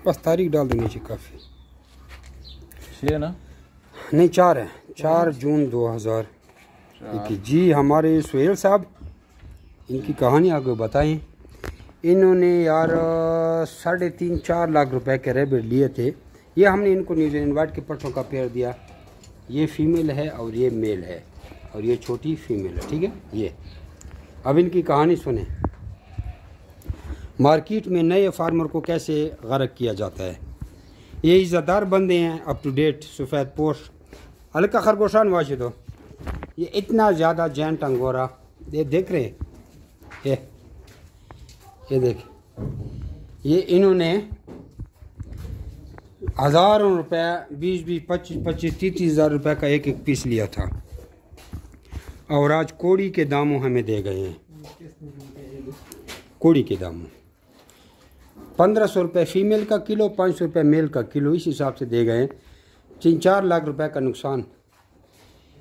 बस तारीख डाल देनी चाहिए काफ़ी। 6 ना नहीं 4 है, 4 जून 2021। जी हमारे सुहेल साहब, इनकी कहानी आपको बताएं। इन्होंने यार 3.5-4 लाख रुपए के रेबिट लिए थे। ये हमने इनको न्यूजीलैंड वाइट के पट्टों का पेयर दिया। ये फीमेल है और ये मेल है और ये छोटी फीमेल है, ठीक है। ये अब इनकी कहानी सुने। मार्केट में नए फार्मर को कैसे गर्क किया जाता है। ये इज़्ज़तदार बंदे हैं, अप टू डेट, सफ़ेद पोश, हल्का खरगोशान वाशे दो। ये इतना ज़्यादा जैंट अंगोरा, ये देख रहे, ये देख, ये इन्होंने हज़ारों रुपए, 20-20, 25-25, 30-30 हज़ार रुपये का एक एक पीस लिया था और आज कोड़ी के दामों हमें दे गए हैं। कोड़ी के दामों 1500 रुपये फीमेल का किलो, 500 रुपये मेल का किलो, इस हिसाब से दे गए। 3-4 लाख रुपए का नुकसान।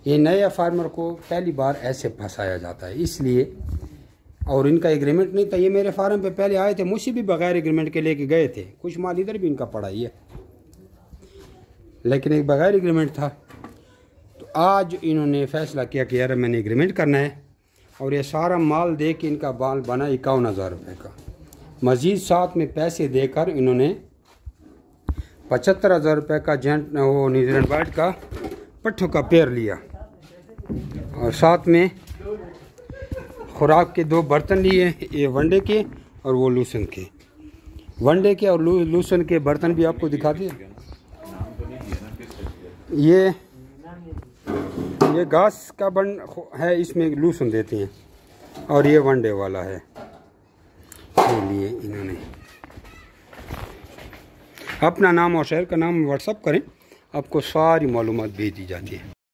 ये नए फार्मर को पहली बार ऐसे फंसाया जाता है, इसलिए। और इनका एग्रीमेंट नहीं था। ये मेरे फार्म पे पहले आए थे, मुझसे भी बगैर एग्रीमेंट के लेके गए थे। कुछ माल इधर भी इनका पड़ा ही है, लेकिन एक बगैर एग्रीमेंट था। तो आज इन्होंने फैसला किया कि यार मैंने एग्रीमेंट करना है, और ये सारा माल दे के इनका बाल बना 51,000 रुपये का। मज़ीद साथ में पैसे देकर इन्होंने 75,000 रुपये का जेंट वो न्यूजीलैंड वाइट का पट्ठों का पेयर लिया, और साथ में खुराक के 2 बर्तन लिए, ये वनडे के और वो लूसन के। वनडे के और लूसन के बर्तन भी आपको दिखा दिए। ये घास का बन है, इसमें लूसन देते हैं, और ये वनडे वाला है। ये लिए इन्होंने अपना नाम और शहर का नाम व्हाट्सअप करें, आपको सारी मालूमात भेज दी जाती है।